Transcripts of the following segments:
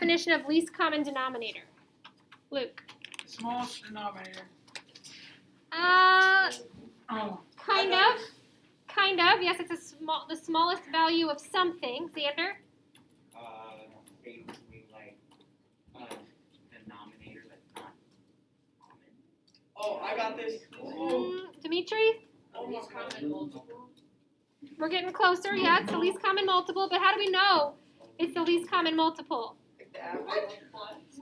definition of least common denominator? Luke. Smallest denominator. Kind of. Kind of. Yes, it's the smallest value of something. Xander? Basically like a denominator that's not common. Oh, I got this. Dimitri? Least common multiple. We're getting closer. Yeah, it's the least common multiple, but how do we know it's the least common multiple? Like the average.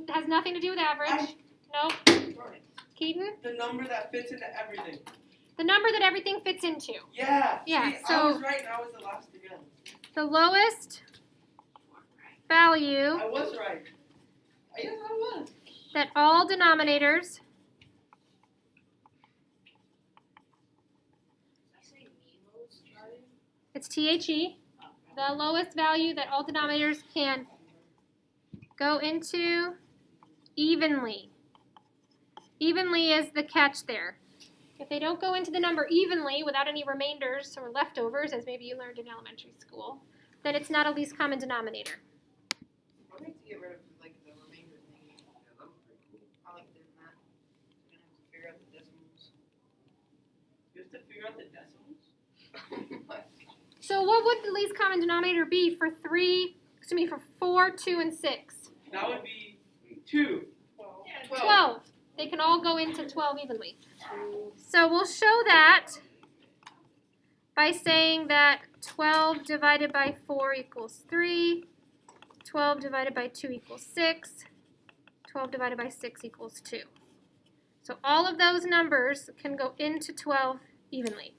It has nothing to do with average. Nope. Keaton? The number that fits into everything. The number that everything fits into. Yeah. Yeah, See, so I was right and I was the last again. the lowest value I was right. Yes, I was. that all denominators it's THE, the lowest value that all denominators can go into evenly. Evenly is the catch there. If they don't go into the number evenly without any remainders or leftovers, as maybe you learned in elementary school, then it's not a least common denominator. I like to get rid of like the remainder thing. Yeah, that was pretty cool. I like doing that. You have to figure out the decimals. You have to figure out the decimals? So what would the least common denominator be for 4, 2, and 6? That would be 2. 12. They can all go into 12 evenly. So we'll show that by saying that 12 divided by 4 equals 3, 12 divided by 2 equals 6, 12 divided by 6 equals 2. So all of those numbers can go into 12 evenly.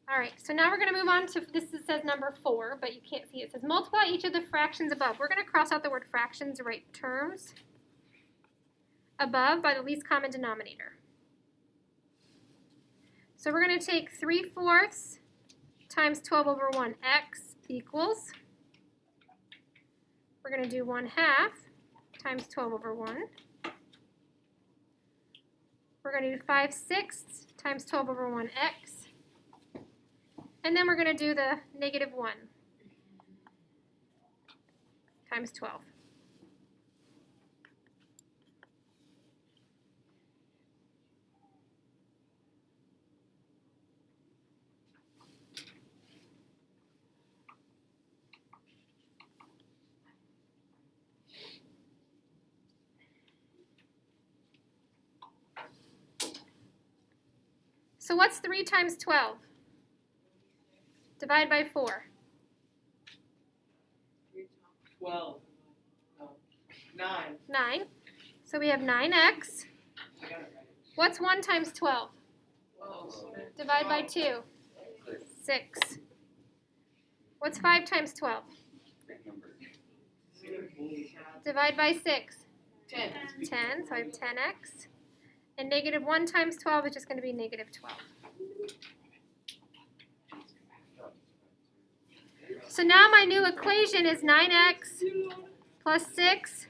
All right, so now we're going to move on to, this says number 4, but you can't see it. It says multiply each of the fractions above. We're going to cross out the word fractions, write terms above by the least common denominator. So we're going to take 3/4 times 12 over 1x equals, we're going to do 1/2 times 12 over 1. We're going to do 5/6 times 12 over 1x. And then we're going to do the -1 times 12. So what's 3 times 12? Divide by 4. 12. No. 9. 9. So we have 9x. I got it right. What's 1 times 12? 12. Divide by 2. 6. What's 5 times 12? Divide by 6. 10. 10. So I have 10x. And -1 times 12 is just going to be -12. So now my new equation is 9x plus 6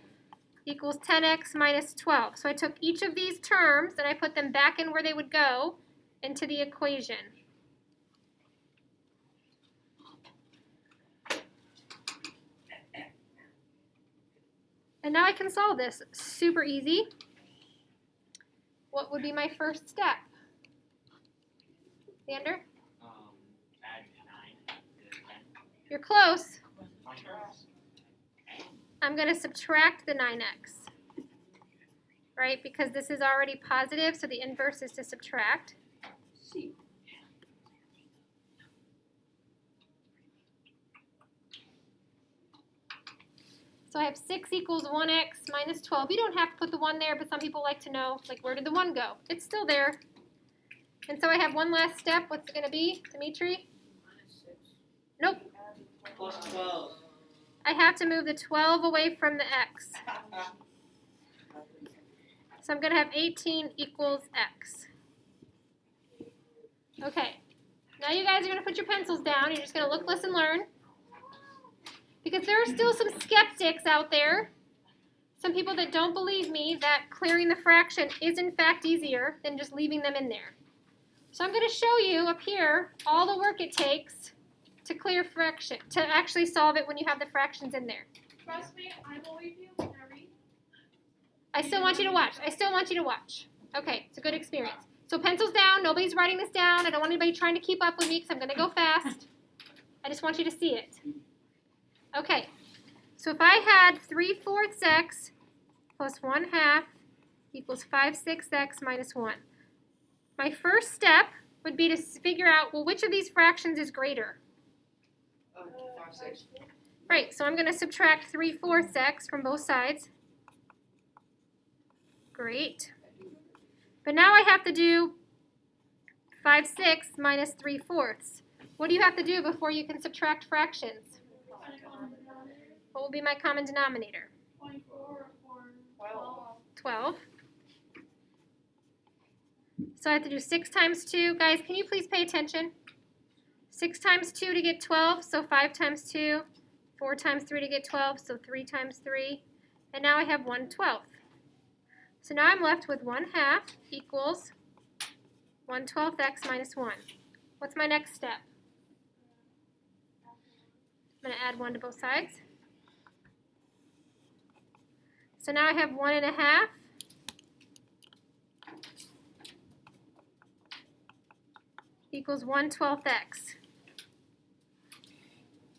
equals 10x minus 12. So I took each of these terms and I put them back in where they would go into the equation. And now I can solve this. Super easy. What would be my first step? Xander? Add 9 to 10. You're close. I'm going to subtract the 9x, right? Because this is already positive, so the inverse is to subtract. So I have 6 equals 1x minus 12. You don't have to put the 1 there, but some people like to know, like, where did the 1 go? It's still there. And so I have one last step. What's it going to be, Dimitri? Nope. Plus 12. I have to move the 12 away from the x. So I'm going to have 18 equals x. Okay. Now you guys are going to put your pencils down. You're just going to look, listen, learn. Because there are still some skeptics out there, some people that don't believe me that clearing the fraction is in fact easier than just leaving them in there. So I'm going to show you up here all the work it takes to clear fraction, to actually solve it when you have the fractions in there. Trust me, I believe you when I read. I still want you to watch. I still want you to watch. Okay, it's a good experience. So pencils down. Nobody's writing this down. I don't want anybody trying to keep up with me because I'm going to go fast. I just want you to see it. Okay, so if I had 3/4 x plus 1/2 equals 5/6 x minus 1. My first step would be to figure out, well, which of these fractions is greater? 5, 6. Right, so I'm going to subtract 3/4 x from both sides. Great. But now I have to do 5/6 minus 3/4. What do you have to do before you can subtract fractions? What will be my common denominator? 24 or 12. 12. So I have to do 6 times 2. Guys, can you please pay attention? 6 times 2 to get 12, so 5 times 2. 4 times 3 to get 12, so 3 times 3. And now I have 1/12. So now I'm left with 1/2 equals 1/12 x minus 1. What's my next step? I'm going to add 1 to both sides. So now I have 1.5 equals 1/12 x.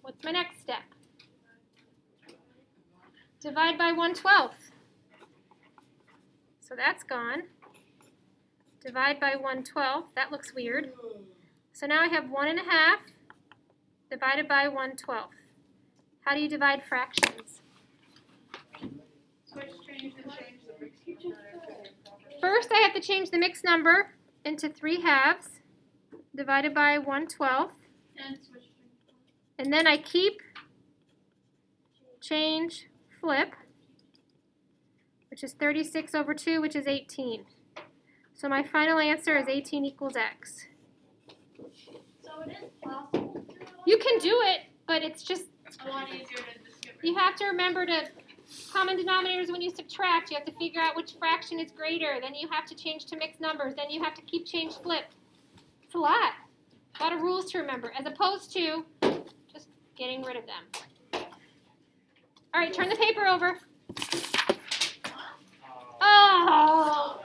What's my next step? Divide by 1/12. So that's gone. Divide by 1/12. That looks weird. So now I have 1.5 divided by 1/12. How do you divide fractions? switch, change, and change the mixed number. First, I have to change the mixed number into 3/2 divided by 1/12. And switch, change. And then I keep, change, flip, which is 36 over 2, which is 18. So my final answer is 18 equals x. So it is possible to do it like You can that. do it, but it's just, A lot easier than just get rid you have to remember to, common denominators when you subtract, you have to figure out which fraction is greater, then you have to change to mixed numbers, then you have to keep, change, flip. It's a lot of rules to remember, as opposed to just getting rid of them. All right, turn the paper over. Oh!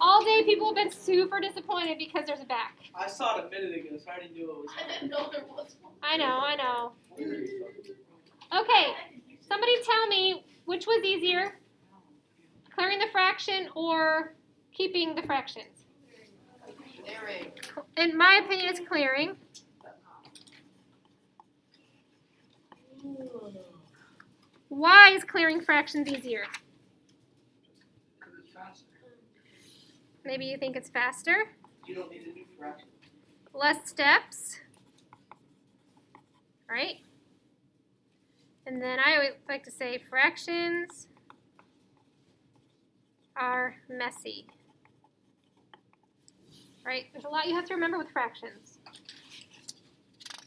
All day people have been super disappointed because there's a back. I saw it a minute ago, so I already knew it was. I didn't know there was one. I know. Okay, somebody tell me which was easier, clearing the fraction or keeping the fractions? Clearing. In my opinion, it's clearing. Why is clearing fractions easier? Because it's faster. Maybe you think it's faster, You don't need to do fractions. less steps, right? And then I always like to say fractions are messy, right? There's a lot you have to remember with fractions.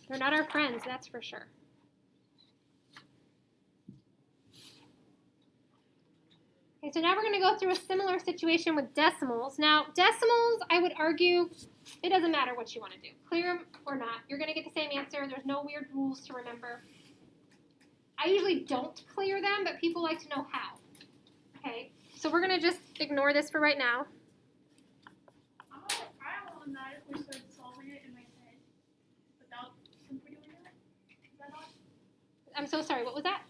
They're not our friends, that's for sure. Okay, so now we're going to go through a similar situation with decimals. Now, decimals, I would argue, it doesn't matter what you want to do. Clear them or not. You're going to get the same answer. There's no weird rules to remember. I usually don't clear them, but people like to know how. Okay, so we're going to just ignore this for right now. I automatically started solving it in my head without simply doing it. Is that not? I'm so sorry, what was that?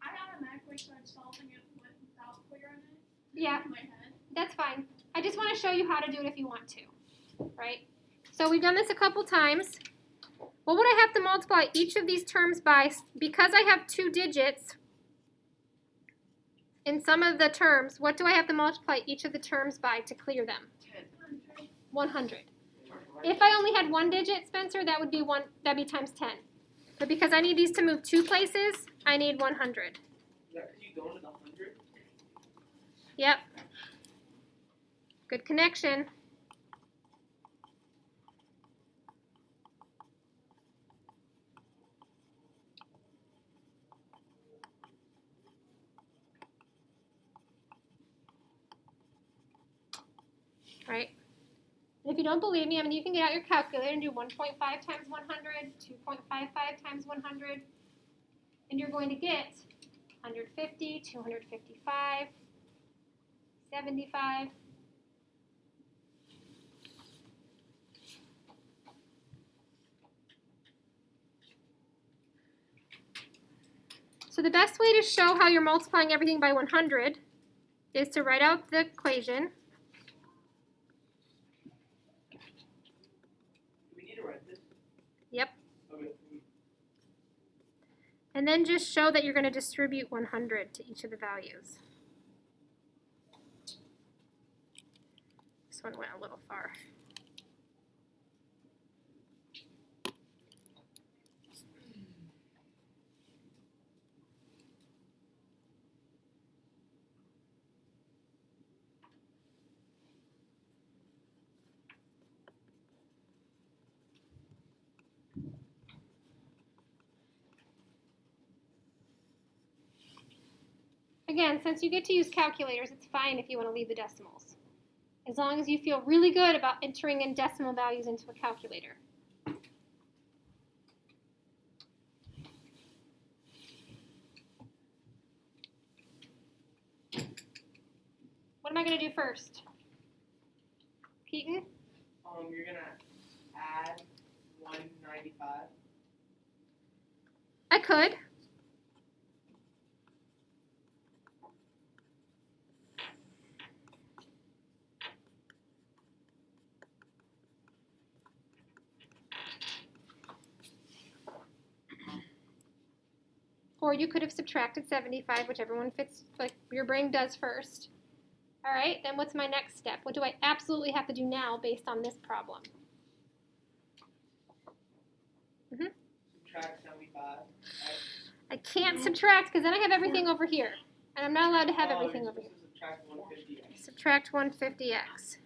I automatically started solving it without clearing it. Yeah. In my head. That's fine. I just want to show you how to do it if you want to, right? So we've done this a couple times. What would I have to multiply each of these terms by? Because I have 2 digits in some of the terms, what do I have to multiply each of the terms by to clear them? 100. If I only had 1 digit, Spencer, that'd be times 10. But because I need these to move 2 places, I need 100. Yeah, are you going to the 100? Yep. Good connection. right? And if you don't believe me, I mean, you can get out your calculator and do 1.5 times 100, 2.55 times 100, and you're going to get 150, 255, 75. So the best way to show how you're multiplying everything by 100 is to write out the equation. Do we need to write this? Yep. Okay. And then just show that you're going to distribute 100 to each of the values. This one went a little far. Again, since you get to use calculators, it's fine if you want to leave the decimals, as long as you feel really good about entering in decimal values into a calculator. What am I going to do first? Keaton? You're gonna add 195. I could. Or you could have subtracted 75, whichever one fits, like your brain does first. All right, then what's my next step? What do I absolutely have to do now based on this problem? Subtract 75. I can't subtract because then I have everything over here. And I'm not allowed to have everything over here. Subtract 150. Subtract 150x.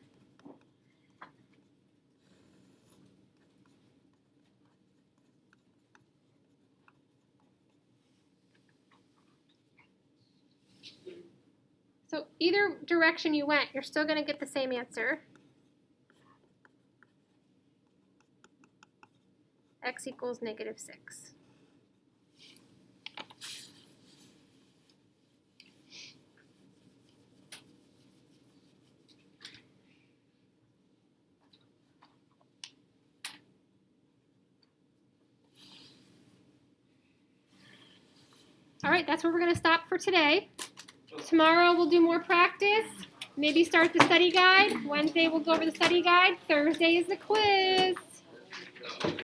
So either direction you went, you're still going to get the same answer. X equals -6. All right, that's where we're going to stop for today. Tomorrow we'll do more practice. Maybe start the study guide. Wednesday we'll go over the study guide. Thursday is the quiz.